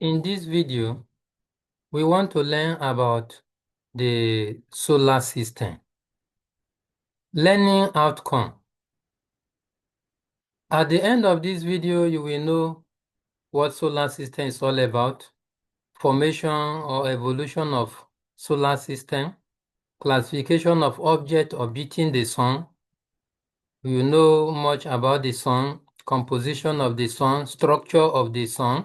In this video, we want to learn about the solar system. Learning outcome. At the end of this video, you will know what solar system is all about, formation or evolution of solar system, classification of objects orbiting the sun. You will know much about the sun, composition of the sun, structure of the sun,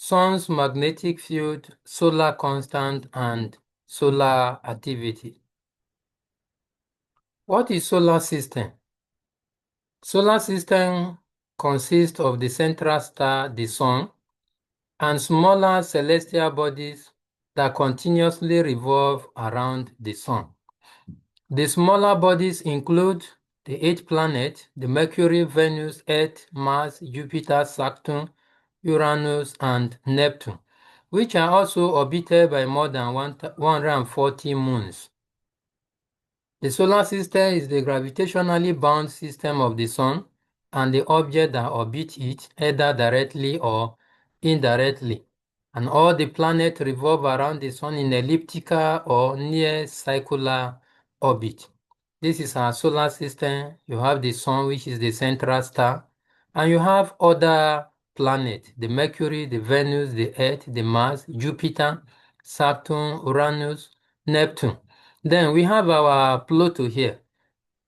sun's magnetic field, solar constant, and solar activity. What is solar system? Solar system consists of the central star, the sun, and smaller celestial bodies that continuously revolve around the sun. The smaller bodies include the 8 planets, the Mercury, Venus, Earth, Mars, Jupiter, Saturn, Uranus, and Neptune, which are also orbited by more than 140 moons. The solar system is the gravitationally bound system of the sun and the objects that orbit it, either directly or indirectly. And all the planets revolve around the sun in elliptical or near circular orbit. This is our solar system. You have the sun, which is the central star, and you have other planets, the Mercury, the Venus, the Earth, the Mars, Jupiter, Saturn, Uranus, Neptune. Then we have our Pluto here.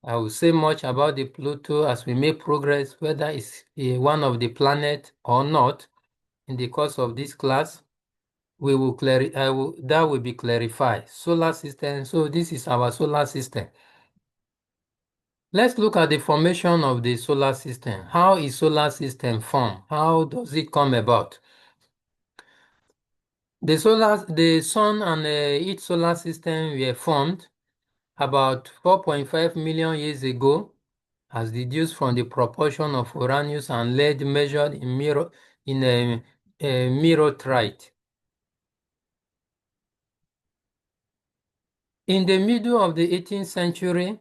I will say much about the Pluto as we make progress, whether it's one of the planets or not in the course of this class. We will that will be clarified. Solar system. So this is our solar system. Let's look at the formation of the solar system. How is solar system formed? How does it come about? The sun and its solar system were formed about 4.5 million years ago, as deduced from the proportion of Uranus and lead measured in merotrite. In the middle of the 18th century,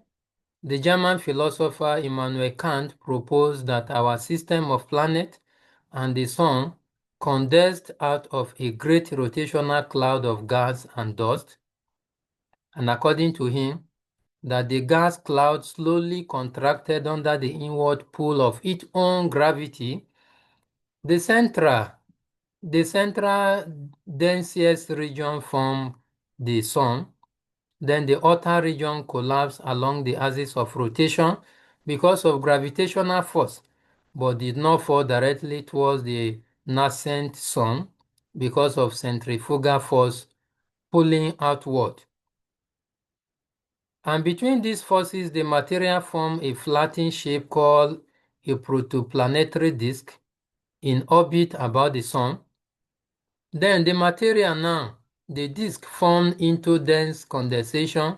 the German philosopher Immanuel Kant proposed that our system of planets and the sun condensed out of a great rotational cloud of gas and dust, and according to him, that the gas cloud slowly contracted under the inward pull of its own gravity. The central densest region formed the sun. Then the outer region collapsed along the axis of rotation because of gravitational force, but did not fall directly towards the nascent sun because of centrifugal force pulling outward. And between these forces, the material formed a flattened shape called a protoplanetary disk in orbit about the sun. Then the material now, the disk formed into dense condensation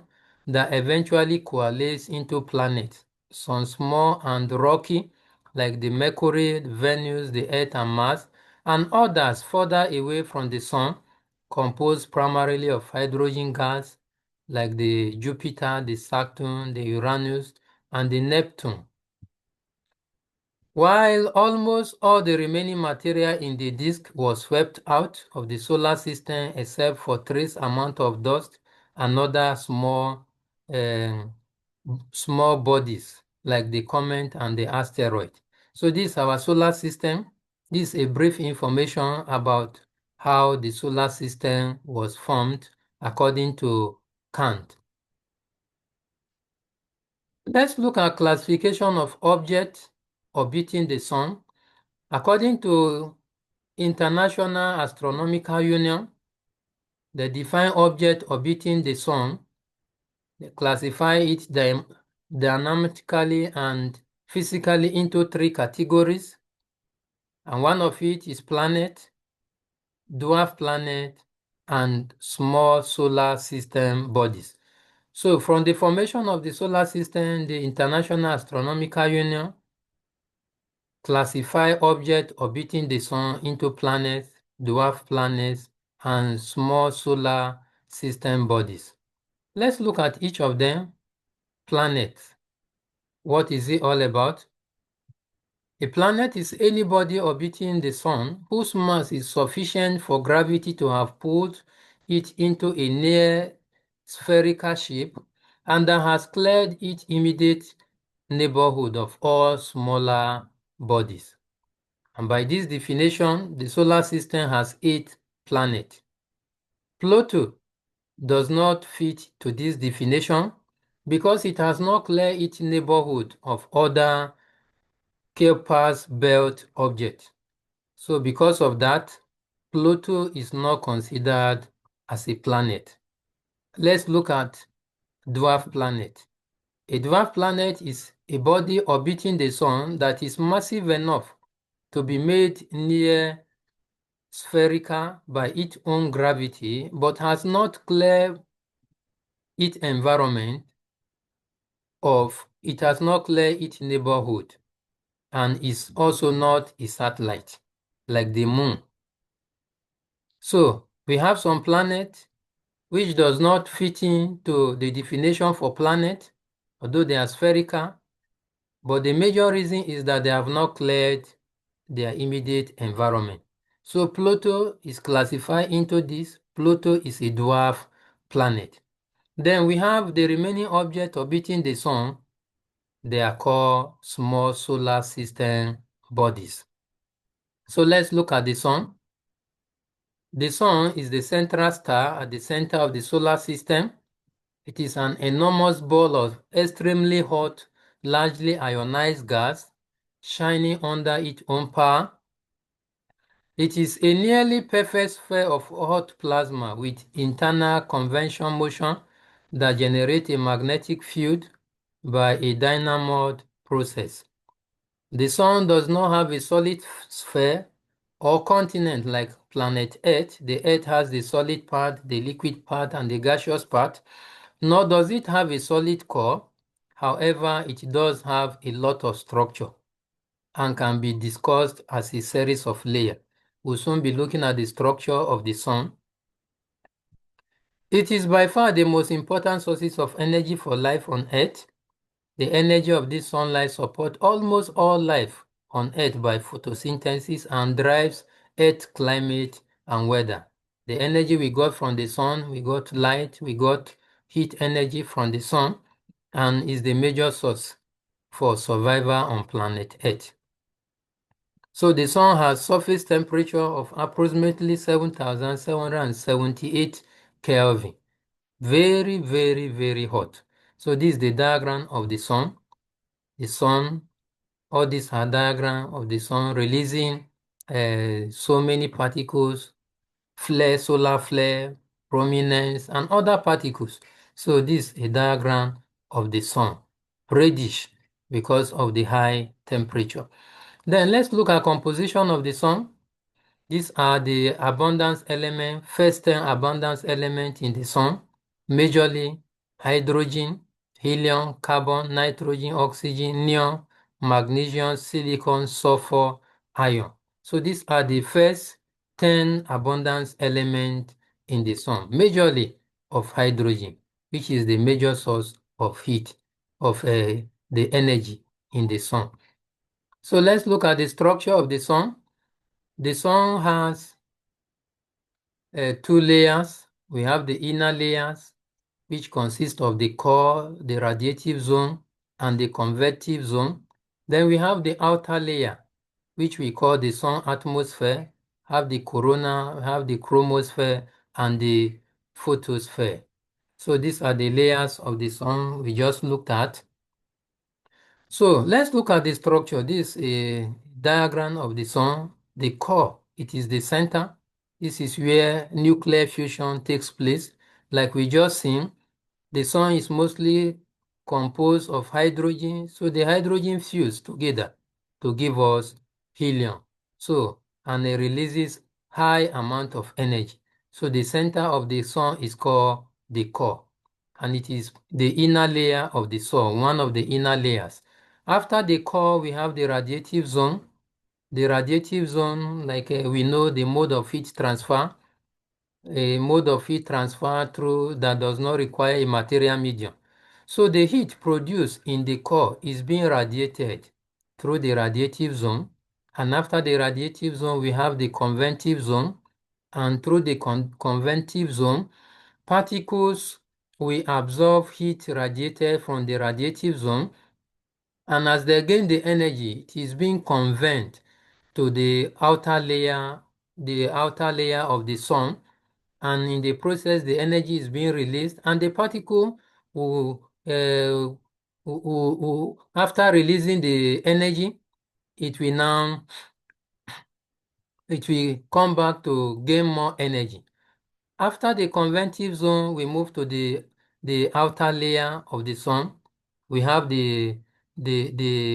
that eventually coalesced into planets, some small and rocky, like the Mercury, Venus, the Earth, and Mars, and others further away from the sun, composed primarily of hydrogen gas, like the Jupiter, the Saturn, the Uranus, and the Neptune. While almost all the remaining material in the disk was swept out of the solar system except for trace amount of dust and other small bodies like the comet and the asteroid. So this is our solar system. This is a brief information about how the solar system was formed according to Kant. Let's look at classification of objects orbiting the sun. According to International Astronomical Union, they define object orbiting the sun, they classify it dynamically and physically into 3 categories, and one of it is planet, dwarf planet, and small solar system bodies. So from the formation of the solar system, the International Astronomical Union classify objects orbiting the sun into planets, dwarf planets, and small solar system bodies. Let's look at each of them. Planets. What is it all about? A planet is any body orbiting the Sun whose mass is sufficient for gravity to have pulled it into a near spherical shape and that has cleared its immediate neighborhood of all smaller bodies. And by this definition, the solar system has 8 planets. Pluto does not fit to this definition because it has not cleared its neighborhood of other Kuiper's belt objects. So because of that, Pluto is not considered as a planet. Let's look at dwarf planet. A dwarf planet is a body orbiting the Sun that is massive enough to be made near spherical by its own gravity, but has not cleared its environment it has not cleared its neighborhood and is also not a satellite like the Moon. So we have some planets which does not fit into the definition for planet, although they are spherical, but the major reason is that they have not cleared their immediate environment. So Pluto is classified into this. Pluto is a dwarf planet. Then we have the remaining objects orbiting the Sun. They are called small solar system bodies. So let's look at the Sun. The Sun is the central star at the center of the solar system. It is an enormous ball of extremely hot, largely ionized gas shining under its own power. It is a nearly perfect sphere of hot plasma with internal convection motion that generates a magnetic field by a dynamo process. The Sun does not have a solid sphere or continent like planet Earth. The Earth has the solid part, the liquid part, and the gaseous part, nor does it have a solid core. However, it does have a lot of structure and can be discussed as a series of layers. We'll soon be looking at the structure of the Sun. It is by far the most important sources of energy for life on Earth. The energy of this sunlight supports almost all life on Earth by photosynthesis and drives Earth's climate and weather. The energy we got from the Sun, we got light, we got heat energy from the Sun, and is the major source for survival on planet Earth. So the Sun has surface temperature of approximately 7,778 Kelvin. Very, very, very hot. So this is the diagram of the Sun. The Sun, all these are diagram of the Sun releasing so many particles, flare, solar flare, prominence, and other particles. So this is a diagram of the Sun, reddish because of the high temperature. Then let's look at composition of the Sun. These are the abundance element, first 10 abundance element in the Sun, majorly hydrogen, helium, carbon, nitrogen, oxygen, neon, magnesium, silicon, sulfur, iron. So these are the first 10 abundance elements in the Sun, majorly of hydrogen, which is the major source of heat, of the energy in the Sun. So let's look at the structure of the Sun. The Sun has 2 layers. We have the inner layers, which consist of the core, the radiative zone, and the convective zone. Then we have the outer layer, which we call the Sun atmosphere, have the corona, have the chromosphere, and the photosphere. So these are the layers of the Sun we just looked at. So let's look at the structure. This is a diagram of the Sun. The core, it is the center. This is where nuclear fusion takes place. Like we just seen, the Sun is mostly composed of hydrogen. So the hydrogen fuse together to give us helium. So, and it releases high amount of energy. So the center of the Sun is called the core. And it is the inner layer of the Sun, one of the inner layers. After the core, we have the radiative zone. The radiative zone, like we know the mode of heat transfer, a mode of heat transfer through that does not require a material medium. So the heat produced in the core is being radiated through the radiative zone. And after the radiative zone, we have the convective zone. And through the convective zone, particles will absorb heat radiated from the radiative zone. And as they gain the energy, it is being conveyed to the outer layer of the sun. And in the process, the energy is being released, and the particle after releasing the energy, it will come back to gain more energy. After the convective zone, we move to the outer layer of the sun. We have the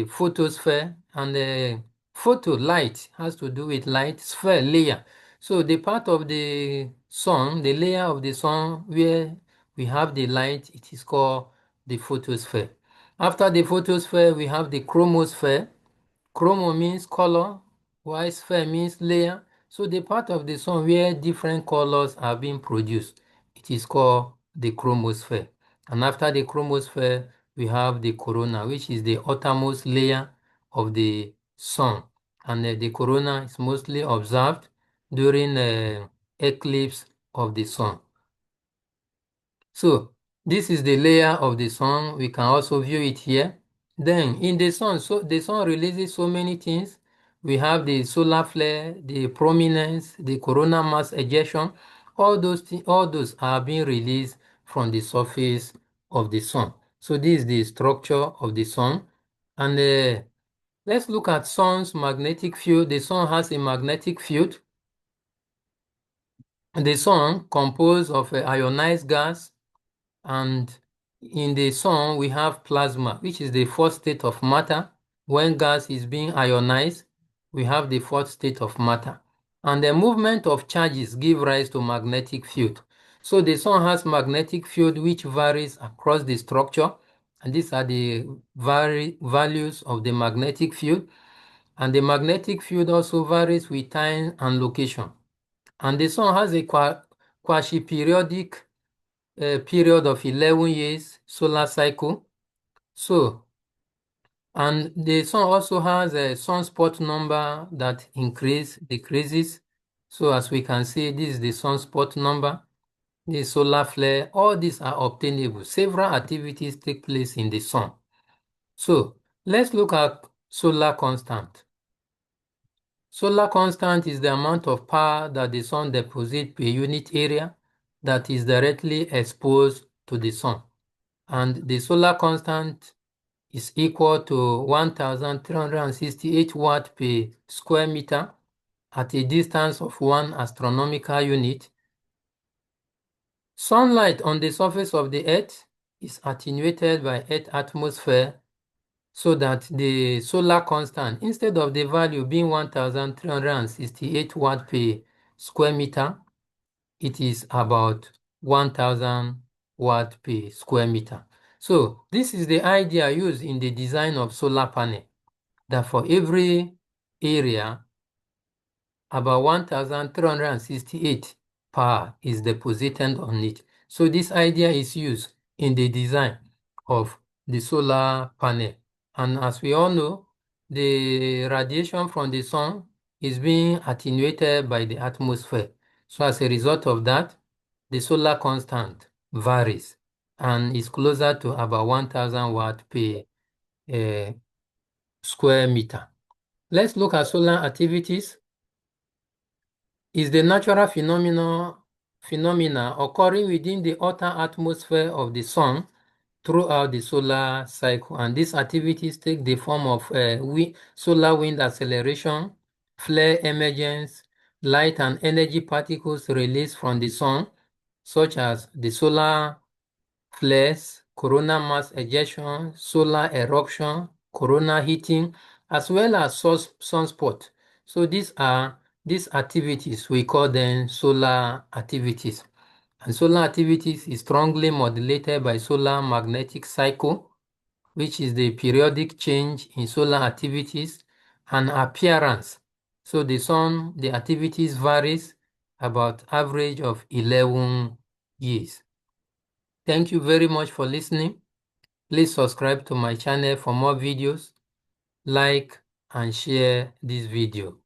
photosphere, and the photo light has to do with light sphere layer. So the part of the sun, the layer of the sun where we have the light, it is called the photosphere. After the photosphere, we have the chromosphere. Chromo means color, while sphere means layer. So the part of the sun where different colors are being produced, it is called the chromosphere. And after the chromosphere, we have the corona, which is the outermost layer of the sun. And the corona is mostly observed during eclipse of the sun. So this is the layer of the sun. We can also view it here. Then in the sun, so the sun releases so many things. We have the solar flare, the prominence, the coronal mass ejection. All those are being released from the surface of the sun. So this is the structure of the sun. And let's look at sun's magnetic field. The sun has a magnetic field. The sun composed of ionized gas, and in the sun, we have plasma, which is the fourth state of matter. When gas is being ionized, we have the fourth state of matter. And the movement of charges give rise to magnetic field. So the sun has magnetic field which varies across the structure. And these are the values of the magnetic field. And the magnetic field also varies with time and location. And the sun has a quasi-periodic period of 11 years solar cycle. So, and the sun also has a sunspot number that decreases. So as we can see, this is the sunspot number, the solar flare, all these are obtainable. Several activities take place in the sun. So let's look at solar constant. Solar constant is the amount of power that the sun deposits per unit area that is directly exposed to the sun. And the solar constant is equal to 1,368 watt per square meter at a distance of 1 astronomical unit. Sunlight on the surface of the Earth is attenuated by Earth's atmosphere, so that the solar constant, instead of the value being 1,368 watt per square meter, it is about 1,000 watt per square meter. So this is the idea used in the design of solar panel, that for every area, about 1,368 power is deposited on it. So this idea is used in the design of the solar panel. And as we all know, the radiation from the sun is being attenuated by the atmosphere. So as a result of that, the solar constant varies and is closer to about 1,000 watt per square meter. Let's look at solar activities. Is the natural phenomena occurring within the outer atmosphere of the sun throughout the solar cycle. And these activities take the form of solar wind acceleration, flare emergence, light and energy particles released from the sun, such as the solar flares, coronal mass ejection, solar eruption, coronal heating, as well as sunspot. So these activities, we call them solar activities. And solar activities is strongly modulated by solar magnetic cycle, which is the periodic change in solar activities and appearance. So the activities varies about average of 11 years. Thank you very much for listening. Please subscribe to my channel for more videos. like and share this video.